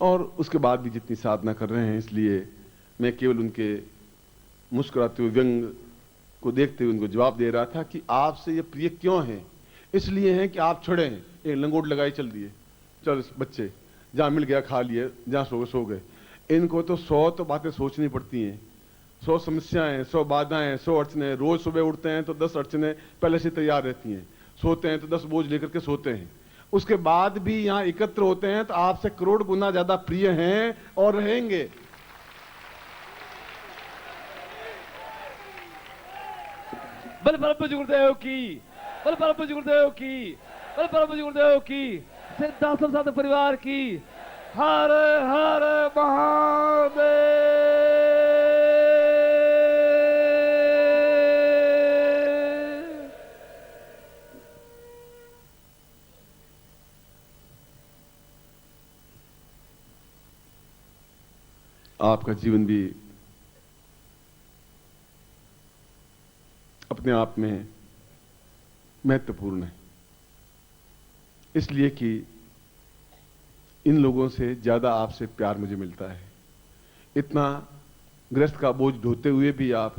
और उसके बाद भी जितनी साधना कर रहे हैं, इसलिए मैं केवल उनके मुस्कुराते हुए व्यंग को देखते हुए उनको जवाब दे रहा था कि आपसे ये प्रिय क्यों है? इसलिए है कि आप छड़े हैं, एक लंगोट लगाए चल दिए, चल बच्चे जहां मिल गया खा लिए, जहां सो गए। इनको तो 100 तो बातें सोचनी पड़ती हैं, 100 समस्याएं, 100 बाधाएं, 100 अड़चने। रोज सुबह उठते हैं तो 10 अड़चने पहले से तैयार रहती हैं, सोते हैं तो 10 बोझ लेकर के सोते हैं। उसके बाद भी यहां एकत्र होते हैं तो आपसे करोड़ गुना ज्यादा प्रिय हैं और रहेंगे। बल परम गुरुदेव की, बल परम गुरुदेव की, बल परम गुरुदेव की, सिद्धाश्रम साधक परिवार की। हर हर महादेव। आपका जीवन भी अपने आप में महत्वपूर्ण है, इसलिए कि इन लोगों से ज्यादा आपसे प्यार मुझे मिलता है। इतना गृहस्थ का बोझ ढोते हुए भी आप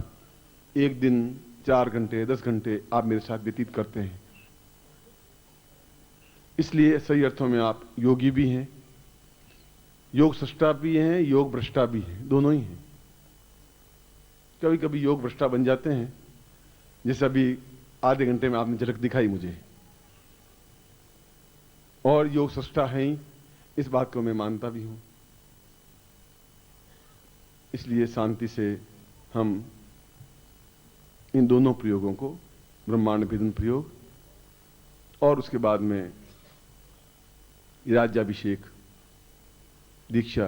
एक दिन 4 घंटे 10 घंटे आप मेरे साथ व्यतीत करते हैं, इसलिए सही अर्थों में आप योगी भी हैं, योग सृष्टा भी हैं, योग भ्रष्टा भी हैं, दोनों ही हैं। कभी कभी योग भ्रष्टा बन जाते हैं, जैसे अभी आधे घंटे में आपने झलक दिखाई मुझे, और योग सृष्टा है ही, इस बात को मैं मानता भी हूं। इसलिए शांति से हम इन दोनों प्रयोगों को, ब्रह्मांड भेदन प्रयोग और उसके बाद में राज्याभिषेक दीक्षा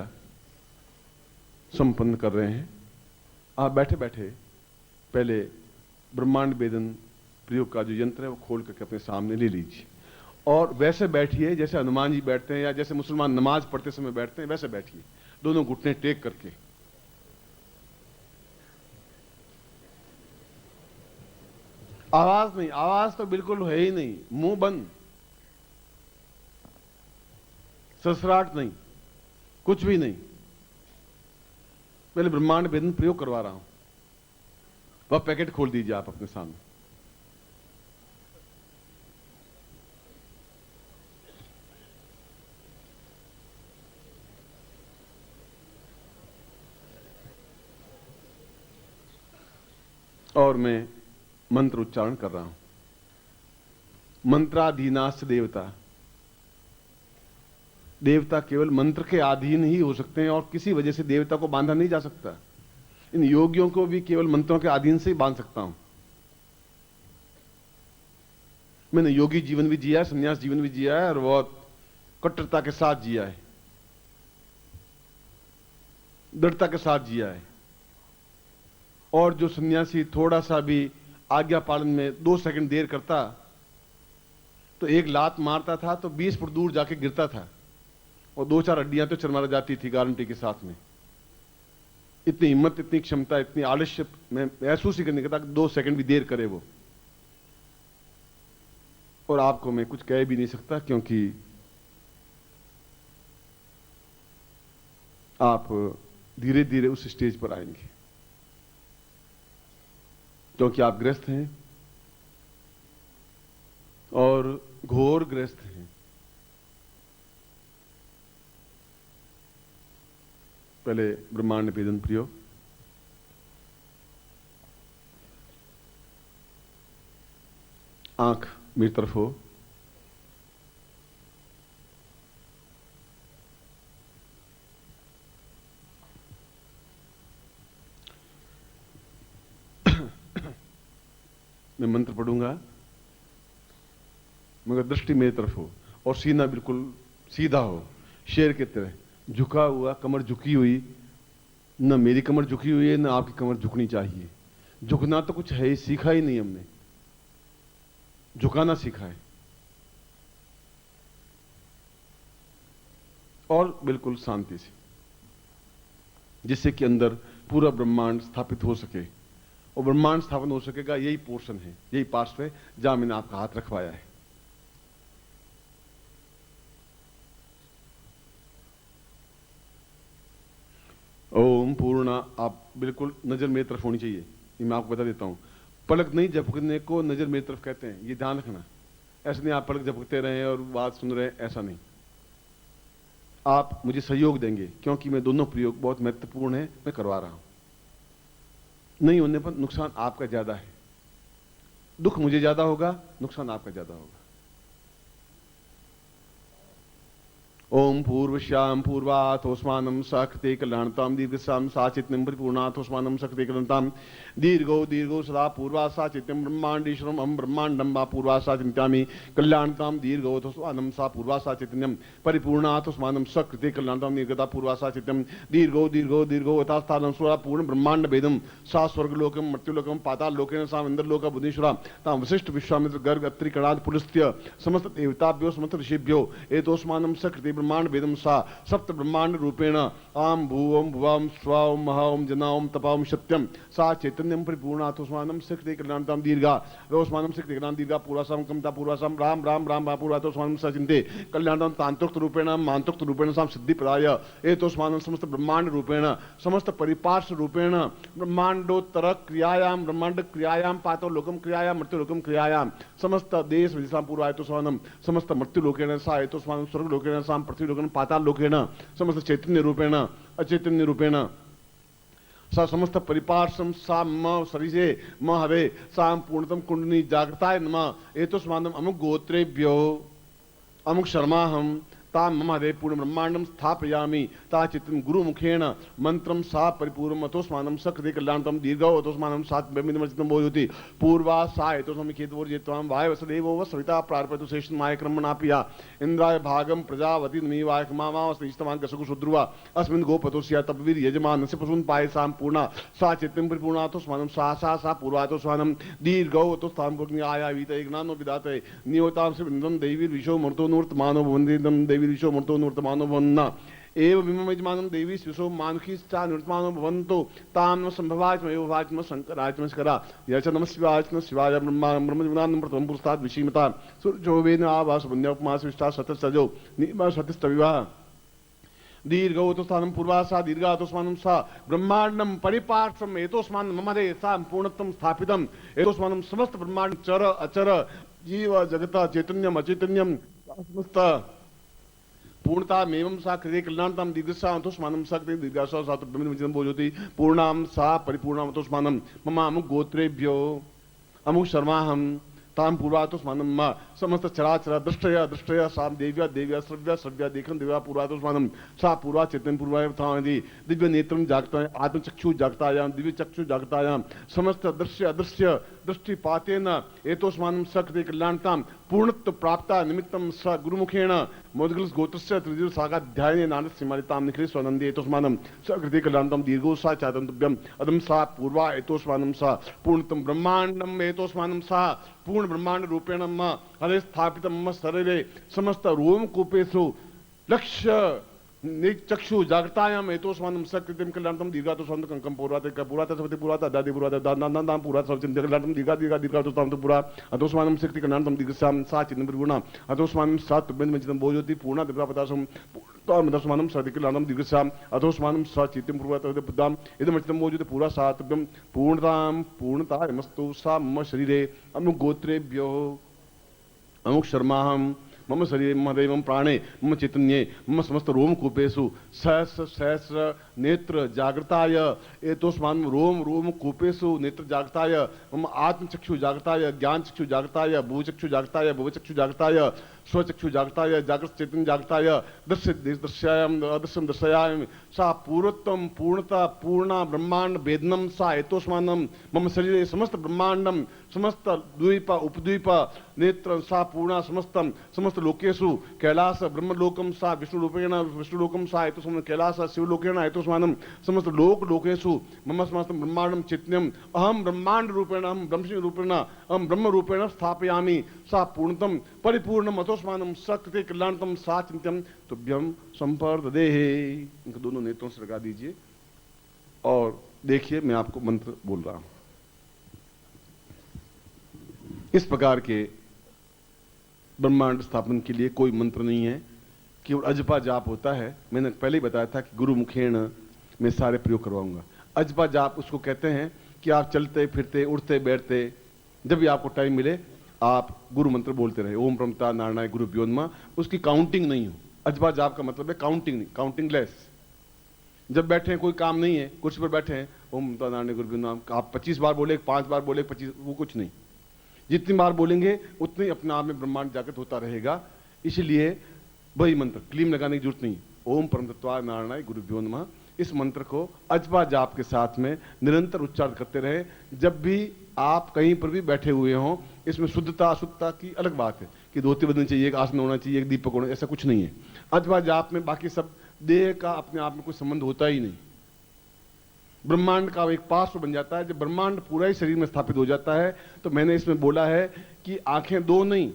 संपन्न कर रहे हैं। आप बैठे बैठे पहले ब्रह्मांड भेदन प्रयोग का जो यंत्र है वो खोल करके अपने सामने ले लीजिए, और वैसे बैठिए जैसे हनुमान जी बैठते हैं या जैसे मुसलमान नमाज पढ़ते समय बैठते हैं, वैसे बैठिए, दोनों घुटने टेक करके। आवाज नहीं, आवाज तो बिल्कुल है ही नहीं, मुंह बंद, ससराहट नहीं, कुछ भी नहीं। पहले ब्रह्मांड भेदन प्रयोग करवा रहा हूं, वह पैकेट खोल दीजिए आप अपने सामने। और मैं मंत्र उच्चारण कर रहा हूं। मंत्राधीनास्य देवता। देवता केवल मंत्र के अधीन ही हो सकते हैं, और किसी वजह से देवता को बांधा नहीं जा सकता। इन योगियों को भी केवल मंत्रों के अधीन से ही बांध सकता हूं। मैंने योगी जीवन भी जिया है, संन्यास जीवन भी जिया है, और बहुत कट्टरता के साथ जिया है, दृढ़ता के साथ जिया है। और जो सन्यासी थोड़ा सा भी आज्ञा पालन में 2 सेकंड देर करता तो एक लात मारता था तो 20 फुट दूर जाके गिरता था, और 2-4 हड्डियां तो चरमरा जाती थी गारंटी के साथ में। इतनी हिम्मत, इतनी क्षमता, इतनी आलस्य में महसूस ही करने का था कि 2 सेकंड भी देर करे वो। और आपको मैं कुछ कह भी नहीं सकता, क्योंकि आप धीरे धीरे उस स्टेज पर आएंगे, क्योंकि आप ग्रस्त हैं और घोर ग्रस्त हैं। पहले ब्रह्मांड भेदन प्रयोग। आंख मेरी तरफ हो, मैं मंत्र पढ़ूंगा, मगर दृष्टि मेरी तरफ हो, और सीना बिल्कुल सीधा हो, शेर की तरह झुका हुआ, कमर झुकी हुई। न मेरी कमर झुकी हुई है, न आपकी कमर झुकनी चाहिए। झुकना तो कुछ है ही, सीखा ही नहीं हमने, झुकाना सीखा है। और बिल्कुल शांति से, जिससे कि अंदर पूरा ब्रह्मांड स्थापित हो सके। और ब्रह्मांड स्थापन हो सकेगा, यही पोर्शन है, यही पार्श्व है जहां मैंने आपका हाथ रखवाया है। ओम पूर्ण, आप बिल्कुल नजर मेरी तरफ होनी चाहिए, ये मैं आपको बता देता हूं। पलक नहीं झपकने को नजर मेरी तरफ कहते हैं, ये ध्यान रखना। ऐसा नहीं आप पलक झपकते रहे और बात सुन रहे हैं, ऐसा नहीं। आप मुझे सहयोग देंगे क्योंकि मैं दोनों प्रयोग बहुत महत्वपूर्ण है, मैं करवा रहा हूं। नहीं होने पर नुकसान आपका ज्यादा है, दुख मुझे ज्यादा होगा, नुकसान आपका ज्यादा होगा। ओम पूर्वश्याम पूर्वाथोस्मानं सकृते कल्याणताम दीर्घश्याम साचित्यं परिपूर्णाथोस्मानं सकृते कल्याणताम दीर्घो दीर्घो सदा पूर्वा साचित्यं ब्रह्मांडेश्वरम अहम ब्रह्मांडम वा पूर्वा साचित्यामि कल्याणताम दीर्घोथोस्मानं सा पूर्वा साचित्यं परिपूर्णाथोस्मानं सकृते कल्याणताम दीर्घता पूर्वा साचित्यं दीर्घो दीर्घो दीर्घो यथास्थानं सुरा पूर्ण ब्रह्मांड भेदम सा स्वर्गलोकम मृत्युलोकम पाताल लोकेन सा इंद्रलोक बुद्धीश्वरा ताम वशिष्ठ विश्वामित्र गर्ग अत्रि कणाद पुलस्त्य समस्त देवताभ्यो समस्त ऋषिभ्यो एतोस्मानं सकृते ब्रह्मांड वेदम सा सप्त ब्रह्मांड रूपेण आम भूवम भुवम स्वाम महाओम जनाओम तपाम सत्यम सा चैतन्यम परिपूर्णाथोस्मानं सकृते कल्याणताम दीर्घा रोस्मानं सकृते कल्याण दीर्घा पूर्वासाम कमता पूर्वासाम राम राम राम पूर्वाथोस्मानं सचिन्ते कल्याणताम तांत्रोक्त रूपेण मांत्रोक्त रूपेण साम सिद्धि प्रदाय एतोस्मानं समस्त ब्रह्मांड रूपेण समस्त परिपार्श्व रूपेण ब्रह्मांडोत्तर क्रियायाम ब्रह्मांड क्रियायाम पातो लोकम क्रियायाम मृत्यु लोकम क्रियायाम समस्त देश विदिशाम पूर्वायतोस्मानं समस्त मृत्यु लोकेन सा एतोस्मानं स्वर्ग लोकेन साम पृथ्वी लोकेन पाताल लोकेन समस्त चैतन्य रूपेण अचैतन्य रूपेण सा समस्त परिपार्श्वम सा म शरीरे म हरे साम पूर्णतम कुंडनी जागृताय नमः एतोस्मानं अमुक गोत्रेभ्यो अमुक शर्माहम ताम मम हरे पूर्ण ब्रह्मांडम स्थापयामि ता चित्तं गुरु मुखेन मंत्रम सा परिपूर्णम अतोस्मानं सकृते कल्याणतम दीर्घो अतोस्मानं सात ब्रह्मिदमर्चितं बोधयति पूर्वा सा एतोस्मि खेतवोर्जेत्वां वाय वसुदेवो वसविता प्रार्पयतु शेषं मायक्रमणापिया इंद्राय भागम प्रजावती नमीवाय मामावस्तिष्ठवान् कसुकु शुद्रुवा अस्मिन् गोपतोस्या तपवीर यजमानस्य पशून् पायसां पूर्णा सा चित्तं परिपूर्णातोस्मानं सा पूर्वातोस्मानं दीर्घो अतोस्तां पुण्याया वीतये ज्ञानो विदातये नियोतां सिन्दं दैवीर् विशो मर्तो नूर्तमानो भवन्दिदं विश्व मर्तो नूर्तमानो भवन्ना एव विमम यजमानं देवी शिशो मानुषीश्चा नूर्तमानो भवन्तो ताम संभवाचमेव वाचम शंकराचमस्करा यच नमः शिवाय ब्रह्मा ब्रह्मज्ञानं प्रथमं पुरस्तात् विशीमता सूर्योवेन आवास पुण्यपमास विष्टा सतसजो निमा सतिस्तविवाह दीर्घोतोस्मानं पूर्वासा दीर्घातोस्मानं सा ब्रह्मांडं परिपार्श्वम् एतोस्मानं मम हरे सा पूर्णत्वं स्थापितम् एतोस्मानं समस्त ब्रह्मांड चर अचर जीव जगता चैतन्यम अचैतन्यम समस्त पूर्णता मेवं सा कृते कल्याणताम दीर्घसा अतोस्मानं सा कृते दीर्घासा सा ब्रह्मनिर्मितं बोधयति पूर्णां सा परिपूर्णां अतोस्मानं मम अमुक गोत्रेभ्यो अमुक शर्माहं ताम पूर्वातोस्मानं मा समस्त चराचर दृष्टया दृष्टया साम देव्या देव्या श्रव्या देखन देव्या पूर्वातोस्मानं सा पूर्वा चेतन पूर्वाय थावति दिव्य नेत्रं जागता आत्मचक्षु जागतायां दिव्य चक्षु जागतायां समस्त दृश्य अदृश्य दृष्टिपातेन एतोस्मानं सकृते कल्याणतां पूर्णत्व प्राप्ता निमित्तं स गुरुमुखेन मोदगलस गोत्रस्य त्रिदिव सागाध्यायेन नारद सिमारितां निखिले स्वनन्दे एतोस्मानं सकृते कल्याणतां दीर्घो सा चातन्तुभ्यम् अदं सा पूर्वा एतोस्मानं सा पूर्णतम ब्रह्मांडम एतोस्मानं सा पूर्ण ब्रह्मांड रूपेण मम हरे स्थापितं मम शरीरे समस्त रोमकूपेषु लक्ष्य चक्षु जागतायाम एतोस्मानं सकृतिं कल्याणतं दीर्घातोस्मानं कंकं पूर्वात दादि पूर्वात दानानां पूर्वात सर्वचिन्त्य कल्याणतं दीर्घातोस्मानं पूरा अतोस्मानं शक्ति कल्याणतं दीर्घस्यां सा चिन्तं परिपूर्णा अतोस्मानं सा तुभ्यं बोधयति पूर्णा दिव्यापदासं तोस्मानं सति कल्याणतं दीर्घस्यां अतोस्मानं सा चित्तं पूर्वात बुद्धां इदमचितं बोधयति पूरा सा तुभ्यं पूर्णतां पूर्णतायमस्तु सा मम शरीरे अमुक गोत्रेभ्यो अमुक शर्माहं मम शरीरे मम हृदये मम प्राणे मम चैतन्ये मम समस्त रोमकूपेषु सहस्र सहस्र नेत्र जागृताय एतोस्मानं रोमकूपेषु नेत्र जागृताय मम आत्मचक्षु जागृताय ज्ञान चक्षु जागृताय भूचक्षु जागृताय भुवचक्षु जागृताय स्वचक्षु जागृताय जागृत चैतन्य जागृताय दृश्य दृश्यायाम अदृश्यम दर्शयामि सा पूर्णत्वं पूर्णता पूर्णा ब्रह्मांड वेदनम सा एतोस्मानं मम शरीरे समस्त ब्रह्मांडम समस्त द्वीप उपद्वीप नेत्र सा पूर्णा समस्तम समस्त लोकेषु कैलास ब्रह्मलोकम सा विष्णुलोकम सा एतोस्मानं कैलास शिवलोकेन एतोस्मानं समस्त लोकेषु मम समस्त ब्रह्मांडम चैतन्यम अहम ब्रह्मांड रूपेण अहम ब्रह्मणि रूपेण अहम ब्रह्म रूपेण स्थापयामि सा पूर्णतम परिपूर्णम अतोस्मानं सकृते कल्याणतम सा चिंत्यं तुभ्यं संपर्ददेहे। इनको दोनों नेत्रों से लगा दीजिए और देखिए मैं आपको मंत्र बोल रहा हूं। इस प्रकार के ब्रह्मांड स्थापन के लिए कोई मंत्र नहीं है, केवल अजपा जाप होता है। मैंने पहले ही बताया था कि गुरु मुखेन मैं सारे प्रयोग करवाऊंगा। अजपा जाप उसको कहते हैं कि आप चलते फिरते उठते बैठते जब भी आपको टाइम मिले आप गुरु मंत्र बोलते रहे, ओम प्रमता नारायण गुरुभ्यो नमः। उसकी काउंटिंग नहीं हो। अजपा जाप का मतलब है काउंटिंग नहीं, काउंटिंग लेस। जब बैठे हैं कोई काम नहीं है, कुर्सी पर बैठे हैं, ओम प्रमता नारायण गुरुभ्यो नमः आप 25 बार बोले, 5 बार बोले, 25, वो कुछ नहीं। जितनी बार बोलेंगे उतने अपने आप में ब्रह्मांड जागृत होता रहेगा। इसलिए वही मंत्र क्लीम लगाने की जरूरत नहीं। ओम परमतत्वाय नारायणाय गुरुभ्यो नमः इस मंत्र को अजपा जाप के साथ में निरंतर उच्चारण करते रहे। जब भी आप कहीं पर भी बैठे हुए हों, इसमें शुद्धता अशुद्धता की अलग बात है कि धोती बदलनी चाहिए, एक आसन होना चाहिए, एक दीपक होना, ऐसा कुछ नहीं है। अजपा जाप में बाकी सब देह का अपने आप में कोई संबंध होता ही नहीं। ब्रह्मांड का एक पार्श्व बन जाता है। जब ब्रह्मांड पूरा ही शरीर में स्थापित हो जाता है तो मैंने इसमें बोला है कि आंखें 2 नहीं,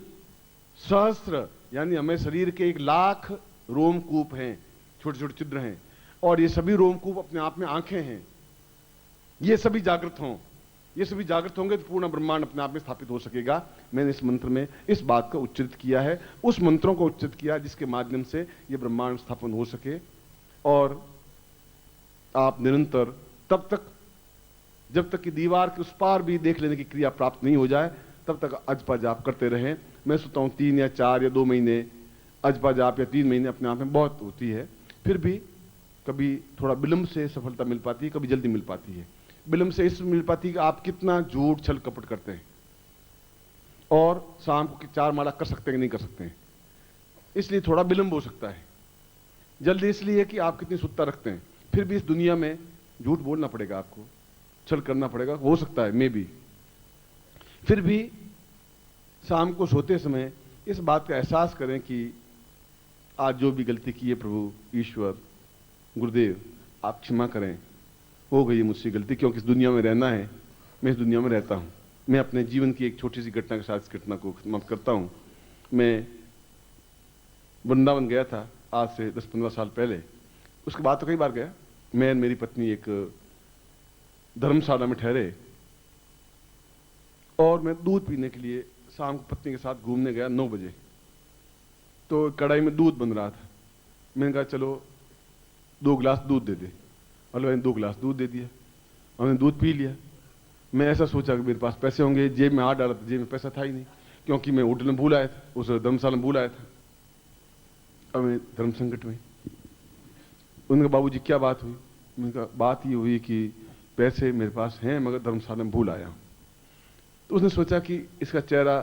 सहस्त्र, यानी हमें शरीर के 1,00,000 रोमकूप हैं, छोटे छोटे छिद्र हैं, और ये सभी रोमकूप अपने आप में आंखें हैं। ये सभी जागृत हों, ये सभी जागृत होंगे तो पूर्ण ब्रह्मांड अपने आप में स्थापित हो सकेगा। मैंने इस मंत्र में इस बात को उच्चारित किया है, उस मंत्रों को उच्चारित किया जिसके माध्यम से ये ब्रह्मांड स्थापन हो सके। और आप निरंतर तब तक जब तक कि दीवार के उस पार भी देख लेने की क्रिया प्राप्त नहीं हो जाए तब तक अजपा जाप करते रहें। मैं सोचता हूँ 3 या 4 या 2 महीने अजपा जाप या 3 महीने अपने आप में बहुत होती है। फिर भी कभी थोड़ा विलंब से सफलता मिल पाती है, कभी जल्दी मिल पाती है। विलंब से इसमें मिल पाती है कि आप कितना झूठ छल कपट करते हैं और शाम को 4 माला कर सकते हैं कि नहीं कर सकते हैं, इसलिए थोड़ा विलंब हो सकता है। जल्दी इसलिए कि आप कितनी शुद्धता रखते हैं। फिर भी इस दुनिया में झूठ बोलना पड़ेगा, आपको छल करना पड़ेगा, हो सकता है मे भी। फिर भी शाम को सोते समय इस बात का एहसास करें कि आज जो भी गलती की है प्रभु ईश्वर गुरुदेव आप क्षमा करें, हो गई मुझसे गलती, क्योंकि इस दुनिया में रहना है, मैं इस दुनिया में रहता हूं। मैं अपने जीवन की एक छोटी सी घटना के साथ इस घटना को समाप्त करता हूं। मैं वृंदावन गया था आज से 10-15 साल पहले। उसके बाद तो कई बार गया। मैं और मेरी पत्नी एक धर्मशाला में ठहरे और मैं दूध पीने के लिए शाम को पत्नी के साथ घूमने गया 9 बजे। तो कढ़ाई में दूध बन रहा था। मैंने कहा चलो 2 गिलास दूध दे दे, और मैंने 2 गिलास दूध दे दिया और मैंने दूध पी लिया। मैं ऐसा सोचा कि मेरे पास पैसे होंगे, जेब में हाथ डाला तो जेब में पैसा था ही नहीं, क्योंकि मैं होटल में भूल आया था, उस धर्मशाला में भूल आया था। अब मैं धर्म संकट में। उनका बाबूजी क्या बात हुई? मैंने कहा बात ये हुई कि पैसे मेरे पास हैं मगर धर्मशाला में भूल आया हूं। तो उसने सोचा कि इसका चेहरा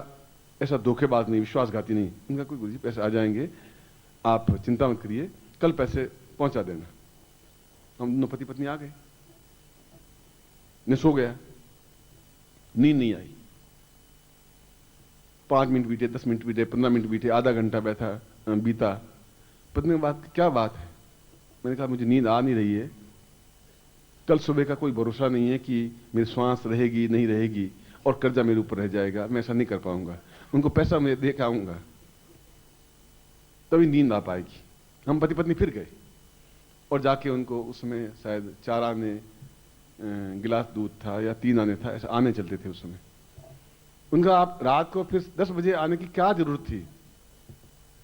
ऐसा धोखेबाज नहीं, विश्वासघाती नहीं। उनका कोई गुरुजी पैसे आ जाएंगे, आप चिंता मत करिए, कल पैसे पहुंचा देना। हम दोनों पति पत्नी आ गए। मैं सो गया, नींद नहीं आई। 5 मिनट बीते, 10 मिनट बीते, 15 मिनट बीते, आधा घंटा बीता। पत्नी की बात क्या बात है? मैंने कहा मुझे नींद आ नहीं रही है, कल सुबह का कोई भरोसा नहीं है कि मेरी श्वास रहेगी नहीं रहेगी और कर्जा मेरे ऊपर रह जाएगा, मैं ऐसा नहीं कर पाऊंगा। उनको पैसा मैं दे के आऊंगा तभी नींद आ पाएगी। हम पति पत्नी फिर गए और जाके उनको उसमें शायद 4 आने गिलास दूध था या 3 आने था, ऐसे आने चलते थे उस समय। उनका आप रात को फिर 10 बजे आने की क्या जरूरत थी?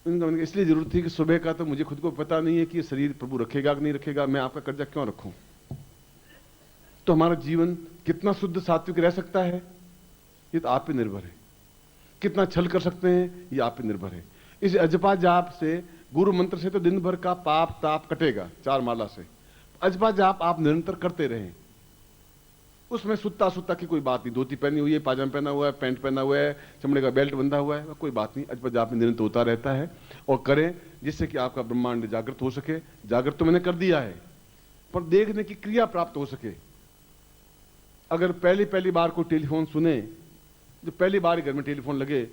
उनका इसलिए जरूरत थी कि सुबह का तो मुझे खुद को पता नहीं है कि शरीर प्रभु रखेगा कि नहीं रखेगा, मैं आपका कर्जा क्यों रखूं? तो हमारा जीवन कितना शुद्ध सात्विक रह सकता है ये तो आप पे निर्भर है। कितना छल कर सकते हैं ये आप पे निर्भर है। इस अजपा जाप से, गुरु मंत्र से तो दिन भर का पाप ताप कटेगा 4 माला से। अजपा जाप आप निरंतर करते रहें, उसमें सुत्ता सुत्ता की कोई बात नहीं। धोती पहनी हुई है, पाजामा पहना हुआ है, पैंट पहना हुआ है, चमड़े का बेल्ट बंधा हुआ है, कोई बात नहीं। अजपा जाप में निरंतर होता रहता है और करें जिससे कि आपका ब्रह्मांड जागृत हो सके। जागृत तो मैंने कर दिया है पर देखने की क्रिया प्राप्त हो सके। अगर पहली बार कोई टेलीफोन सुने, जो पहली बार घर में टेलीफोन लगे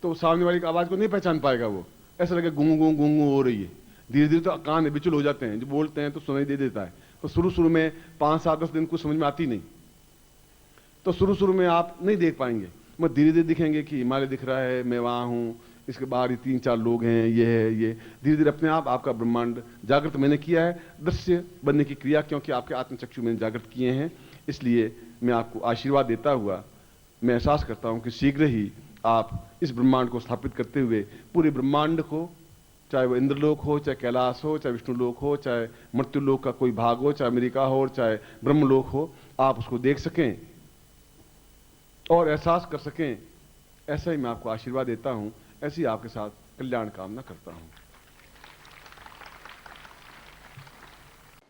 तो सामने वाले की आवाज को नहीं पहचान पाएगा। वो ऐसा लगे गूंगू गूंगू गूंगू हो रही है। धीरे धीरे तो कान विचल हो जाते हैं, जो बोलते हैं तो सुनाई दे देता है। तो शुरू में 5, 7, 10 दिन कुछ समझ में आती नहीं, तो शुरू में आप नहीं देख पाएंगे। मगर धीरे धीरे दिखेंगे कि हिमालय दिख रहा है, मैं वहां हूं, इसके बाहर ही 3-4 लोग हैं, ये है ये। धीरे धीरे अपने आप आपका ब्रह्मांड जागृत मैंने किया है। दृश्य बनने की क्रिया क्योंकि आपके आत्मचक्षु मैंने जागृत किए हैं, इसलिए मैं आपको आशीर्वाद देता हुआ मैं एहसास करता हूं कि शीघ्र ही आप इस ब्रह्मांड को स्थापित करते हुए पूरे ब्रह्मांड को चाहे वो इंद्रलोक हो, चाहे कैलाश हो, चाहे विष्णुलोक हो, चाहे मृत्युलोक का कोई भाग हो, चाहे अमेरिका हो और चाहे ब्रह्मलोक हो, आप उसको देख सकें और एहसास कर सकें। ऐसा ही मैं आपको आशीर्वाद देता हूं, ऐसी आपके साथ कल्याण कामना करता हूं।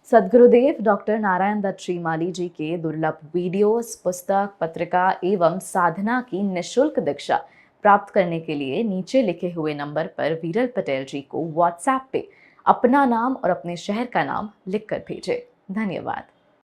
सद्गुरुदेव डॉक्टर नारायण दत्त श्रीमाली जी के दुर्लभ वीडियोस, पुस्तक, पत्रिका एवं साधना की निःशुल्क दीक्षा प्राप्त करने के लिए नीचे लिखे हुए नंबर पर वीरल पटेल जी को व्हाट्सएप पे अपना नाम और अपने शहर का नाम लिखकर भेजें। धन्यवाद।